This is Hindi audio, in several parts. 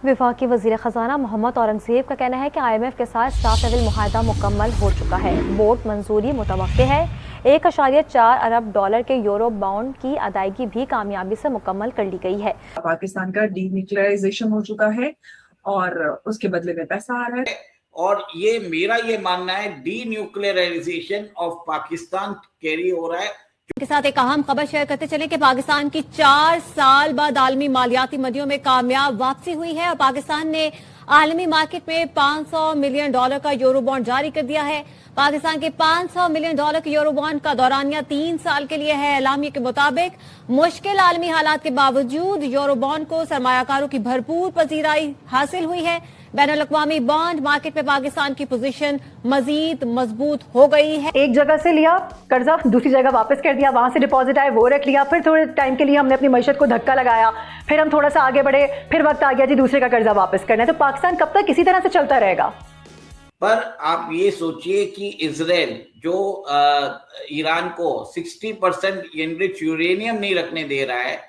वफाकी वज़ीर ख़जाना मोहम्मद औरंगज़ेब का कहना है कि IMF के साथ स्टाफ लेवल मुआहदा मुकम्मल हो चुका है। बोर्ड मंजूरी मुतवक्के है। $1.4 अरब के यूरो बॉन्ड की अदायगी भी कामयाबी से मुकम्मल कर ली गई है। पाकिस्तान का डीन्यूक्लियराइजेशन हो चुका है और उसके बदले में पैसा आ रहा है। और मेरा मानना है डीन्यूक्लियराइजेशन ऑफ पाकिस्तान कैरी हो रहा है। के साथ एक अहम खबर शेयर करते चले कि पाकिस्तान की 4 साल बाद आलमी मालियाती मंडियों में कामयाब वापसी हुई है और पाकिस्तान ने आलमी मार्केट में $500 मिलियन का यूरो बॉन्ड जारी कर दिया है। पाकिस्तान के $500 मिलियन के यूरो बॉन्ड का दौरानिया 3 साल के लिए है। एलामिया के मुताबिक मुश्किल आलमी हालात के बावजूद यूरो बॉन्ड को सरमायाकारों की भरपूर पजीराई हासिल हुई है। बैनुल-अक़वामी बॉन्ड मार्केट में पाकिस्तान की पोजीशन मजीद मजबूत हो गई है। एक जगह से लिया कर्जा, दूसरी जगह वापस कर दिया, वहां से डिपॉजिट आए वो रख लिया, फिर थोड़े टाइम के लिए हमने अपनी मईशत को धक्का लगाया, फिर हम थोड़ा सा आगे बढ़े, फिर वक्त आ गया जी दूसरे का कर्जा वापस करना है। तो पाकिस्तान कब तक इसी तरह से चलता रहेगा? पर आप ये सोचिए कि इजराइल जो ईरान को 60% एनरिच यूरेनियम नहीं रखने दे रहा है,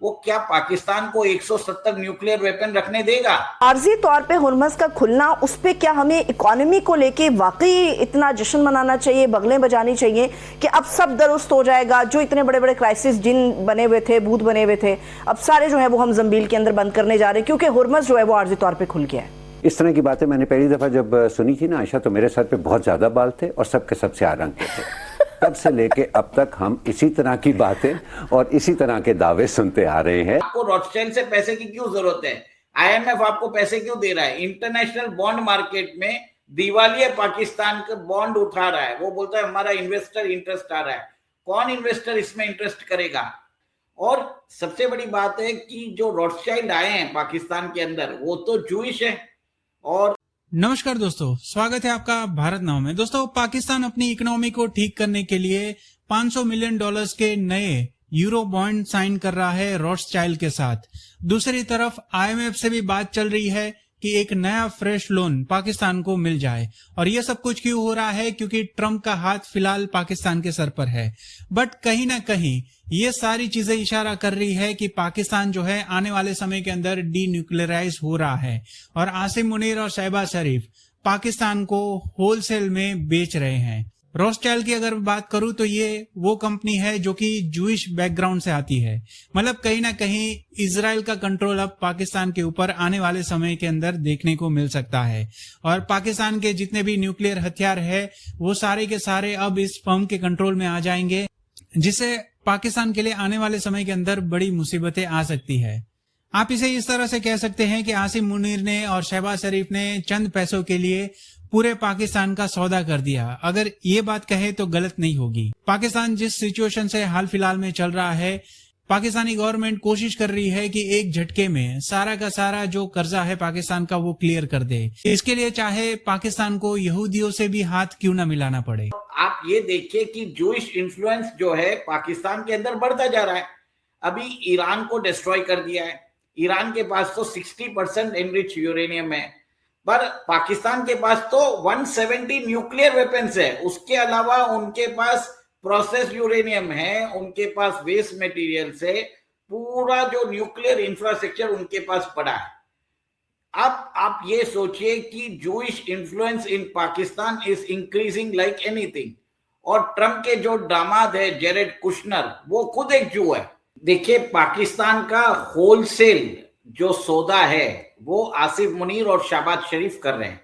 वो क्या पाकिस्तान को 170 न्यूक्लियर वेपन रखने देगा? आर्जी तौर पे हुर्मस का खुलना, उस पे क्या हमें इकोनॉमी को लेके वाकई इतना जश्न मनाना चाहिए, बगलें बजानी चाहिए कि अब सब दुरुस्त हो जाएगा? जो इतने बड़े बड़े क्राइसिस जिन बने हुए थे, भूत बने हुए थे, अब सारे जो है वो हम जंबील के अंदर बंद करने जा रहे हैं क्योंकि हुर्मस जो है वो आर्जी तौर पर खुल गया है। इस तरह की बातें मैंने पहली दफा जब सुनी थी ना आयशा, तो मेरे सर पे बहुत ज्यादा बाल थे और सबके सब से आरंग थे। तब से लेके अब तक हम इसी तरह की बातें और इसी तरह के दावे सुनते आ रहे हैं। आपको रॉथस्चाइल्ड से पैसे की क्यों जरूरत है? IMF आपको पैसे क्यों दे रहा है? इंटरनेशनल बॉन्ड मार्केट में दिवालिया पाकिस्तान का बॉन्ड उठा रहा है, वो बोलता है हमारा इन्वेस्टर इंटरेस्ट आ रहा है। कौन इन्वेस्टर इसमें इंटरेस्ट करेगा? और सबसे बड़ी बात है कि जो रॉथस्चाइल्ड आए हैं पाकिस्तान के अंदर, वो तो जूइश है। और नमस्कार दोस्तों, स्वागत है आपका भारत नाउ में। दोस्तों, पाकिस्तान अपनी इकोनॉमी को ठीक करने के लिए $500 मिलियन के नए यूरो बॉन्ड साइन कर रहा है रॉथस्चाइल्ड के साथ। दूसरी तरफ IMF से भी बात चल रही है कि एक नया फ्रेश लोन पाकिस्तान को मिल जाए। और ये सब कुछ क्यों हो रहा है? क्योंकि ट्रंप का हाथ फिलहाल पाकिस्तान के सर पर है। बट कहीं ना कहीं ये सारी चीजें इशारा कर रही है कि पाकिस्तान जो है आने वाले समय के अंदर डीन्यूक्लियराइज हो रहा है और आसिम मुनीर और शहबाज शरीफ पाकिस्तान को होलसेल में बेच रहे हैं। रॉथस्चाइल्ड की अगर बात करूं तो ये वो कंपनी है जो कि जूइश बैकग्राउंड से आती है। मतलब कहीं ना कहीं इजराइल का कंट्रोल अब पाकिस्तान के ऊपर आने वाले समय के अंदर देखने को मिल सकता है और पाकिस्तान के जितने भी न्यूक्लियर हथियार है वो सारे के सारे अब इस फर्म के कंट्रोल में आ जाएंगे, जिससे पाकिस्तान के लिए आने वाले समय के अंदर बड़ी मुसीबतें आ सकती है। आप इसे इस तरह से कह सकते हैं कि आसिम मुनीर ने और शहबाज शरीफ ने चंद पैसों के लिए पूरे पाकिस्तान का सौदा कर दिया। अगर ये बात कहे तो गलत नहीं होगी। पाकिस्तान जिस सिचुएशन से हाल फिलहाल में चल रहा है, पाकिस्तानी गवर्नमेंट कोशिश कर रही है कि एक झटके में सारा का सारा जो कर्जा है पाकिस्तान का वो क्लियर कर दे। इसके लिए चाहे पाकिस्तान को यहूदियों से भी हाथ क्यों ना मिलाना पड़े। आप ये देखिए कि जूइश इन्फ्लुएंस जो है पाकिस्तान के अंदर बढ़ता जा रहा है। अभी ईरान को डिस्ट्रॉय कर दिया है। ईरान के पास तो 60% एनरिच यूरेनियम है, पर पाकिस्तान के पास तो 170 न्यूक्लियर वेपन्स है। उसके अलावा उनके पास प्रोसेस यूरेनियम है, उनके पास वेस्ट मटेरियल है, पूरा जो न्यूक्लियर इंफ्रास्ट्रक्चर उनके पास पड़ा है। अब आप ये सोचिए कि Jewish influence in Pakistan is increasing like anything. और ट्रम्प के जो दामाद है जेरेड कुशनर, वो खुद एक जू है। देखिए, पाकिस्तान का होलसेल जो सौदा है वो आसिफ मुनीर और शहबाज शरीफ कर रहे हैं।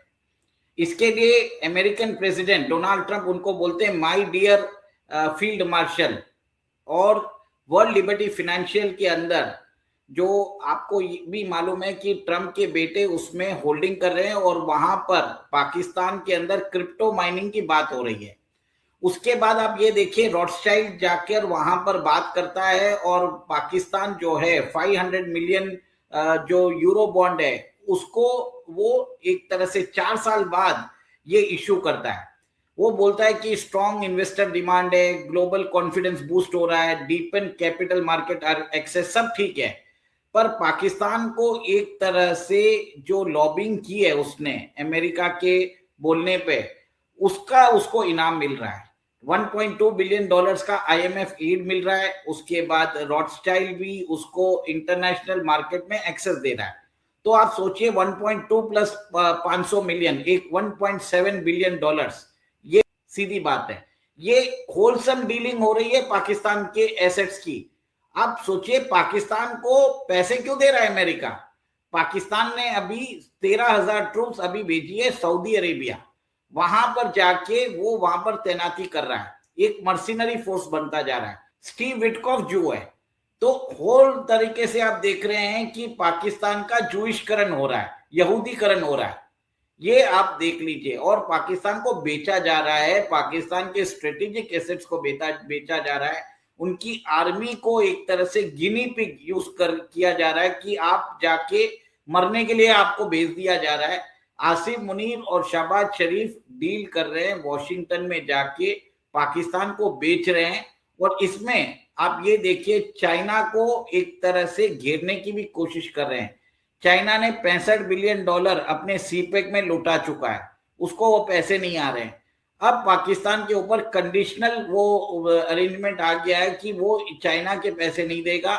इसके लिए अमेरिकन प्रेसिडेंट डोनाल्ड ट्रंप उनको बोलते हैं माय डियर फील्ड मार्शल। और वर्ल्ड लिबर्टी फाइनेंशियल के अंदर जो आपको भी मालूम है कि ट्रंप के बेटे उसमें होल्डिंग कर रहे हैं और वहां पर पाकिस्तान के अंदर क्रिप्टो माइनिंग की बात हो रही है। उसके बाद आप ये देखिए, रॉथस्चाइल्ड जाकर वहां पर बात करता है और पाकिस्तान जो है 500 मिलियन जो यूरो बॉन्ड है उसको वो एक तरह से 4 साल बाद ये इश्यू करता है। वो बोलता है कि स्ट्रॉन्ग इन्वेस्टर डिमांड है, ग्लोबल कॉन्फिडेंस बूस्ट हो रहा है, डीपन कैपिटल मार्केट एक्सेस, सब ठीक है। पर पाकिस्तान को एक तरह से जो लॉबिंग की है उसने अमेरिका के बोलने पे, उसका उसको इनाम मिल रहा है। $1.2 बिलियन का IMF एड मिल रहा है। उसके बाद रॉथस्चाइल्ड भी उसको इंटरनेशनल मार्केट में एक्सेस दे रहा है। तो आप सोचिए 1.2 प्लस 500 मिलियन, एक 1.7 बिलियन डॉलर्स, ये सीधी बात है। ये होलसम डीलिंग हो रही है पाकिस्तान के एसेट्स की। आप सोचिए पाकिस्तान को पैसे क्यों दे रहा है अमेरिका। पाकिस्तान ने अभी 13,000 ट्रूप्स अभी भेजी है सऊदी अरेबिया, वहां पर जाके वो वहां पर तैनाती कर रहा है, एक मर्सिनरी फोर्स बनता जा रहा है। स्टीव विटकॉफ जो है, तो होल तरीके से आप देख रहे हैं कि पाकिस्तान का जूइशकरण हो रहा है, यहूदीकरण हो रहा है, ये आप देख लीजिए। और पाकिस्तान को बेचा जा रहा है, पाकिस्तान के स्ट्रेटेजिक एसेट्स को बेचा जा रहा है, उनकी आर्मी को एक तरह से गिनी पिग यूज किया जा रहा है कि आप जाके मरने के लिए आपको भेज दिया जा रहा है। आसिफ मुनीर और शहबाज शरीफ डील कर रहे हैं वॉशिंगटन में जाके, पाकिस्तान को बेच रहे हैं। और इसमें आप ये देखिए चाइना को एक तरह से घेरने की भी कोशिश कर रहे हैं। चाइना ने $65 बिलियन अपने सीपेक में लुटा चुका है, उसको वो पैसे नहीं आ रहे हैं। अब पाकिस्तान के ऊपर कंडीशनल वो अरेंजमेंट आ गया है कि वो चाइना के पैसे नहीं देगा।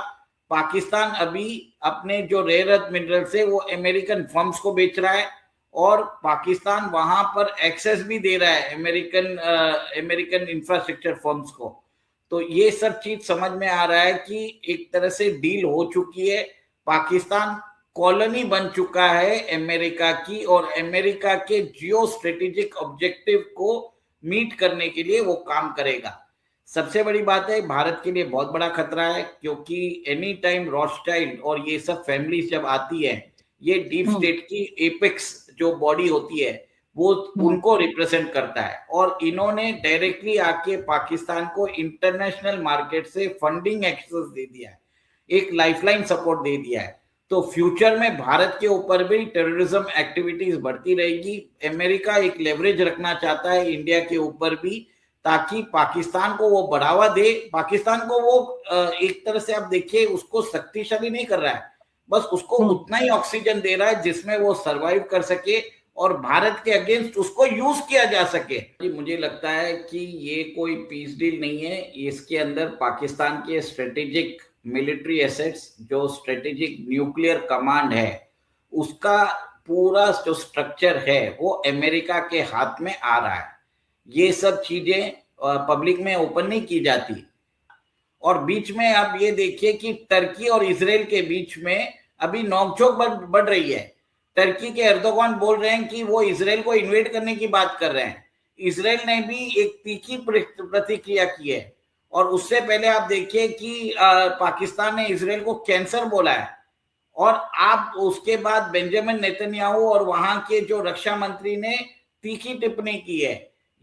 पाकिस्तान अभी अपने जो रेयर अर्थ मिनरल्स है वो अमेरिकन फर्म्स को बेच रहा है, और पाकिस्तान वहां पर एक्सेस भी दे रहा है अमेरिकन इंफ्रास्ट्रक्चर फर्म्स को। तो ये सब चीज समझ में आ रहा है कि एक तरह से डील हो चुकी है। पाकिस्तान कॉलोनी बन चुका है अमेरिका की, और अमेरिका के जियो स्ट्रेटेजिक ऑब्जेक्टिव को मीट करने के लिए वो काम करेगा। सबसे बड़ी बात है, भारत के लिए बहुत बड़ा खतरा है, क्योंकि एनी टाइम रॉथस्चाइल्ड और ये सब फैमिली जब आती है, ये डीप स्टेट की एपेक्स जो बॉडी होती है वो उनको रिप्रेजेंट करता है। और इन्होंने डायरेक्टली आके पाकिस्तान को इंटरनेशनल मार्केट से फंडिंग एक्सेस दे दिया है, एक लाइफलाइन सपोर्ट दे दिया है। तो फ्यूचर में भारत के ऊपर भी टेररिज्म एक्टिविटीज बढ़ती रहेगी। अमेरिका एक लेवरेज रखना चाहता है इंडिया के ऊपर भी, ताकि पाकिस्तान को वो बढ़ावा दे। पाकिस्तान को वो एक तरह से आप देखिए उसको शक्तिशाली नहीं कर रहा है, बस उसको उतना ही ऑक्सीजन दे रहा है जिसमें वो सरवाइव कर सके और भारत के अगेंस्ट उसको यूज किया जा सके। मुझे लगता है कि ये कोई पीस डील नहीं है, इसके अंदर पाकिस्तान के स्ट्रेटेजिक मिलिट्री एसेट्स, जो स्ट्रेटेजिक न्यूक्लियर कमांड है, उसका पूरा जो स्ट्रक्चर है वो अमेरिका के हाथ में आ रहा है। ये सब चीजें पब्लिक में ओपन नहीं की जाती। और बीच में आप ये देखिए कि टर्की और इजराइल के बीच में अभी नोकझोंक बढ़ रही है। टर्की के एर्दोगान बोल रहे हैं कि वो इजराइल को इन्वेड करने की बात कर रहे हैं। इजराइल ने भी एक तीखी प्रतिक्रिया की है। और उससे पहले आप देखिए कि पाकिस्तान ने इजराइल को कैंसर बोला है, और आप उसके बाद बेंजामिन नेतन्याहू और वहां के जो रक्षा मंत्री ने तीखी टिप्पणी की है।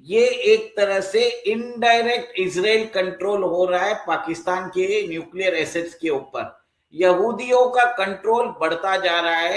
ये एक तरह से इनडायरेक्ट इजराइल कंट्रोल हो रहा है पाकिस्तान के न्यूक्लियर एसेट्स के ऊपर। यहूदियों का कंट्रोल बढ़ता जा रहा है।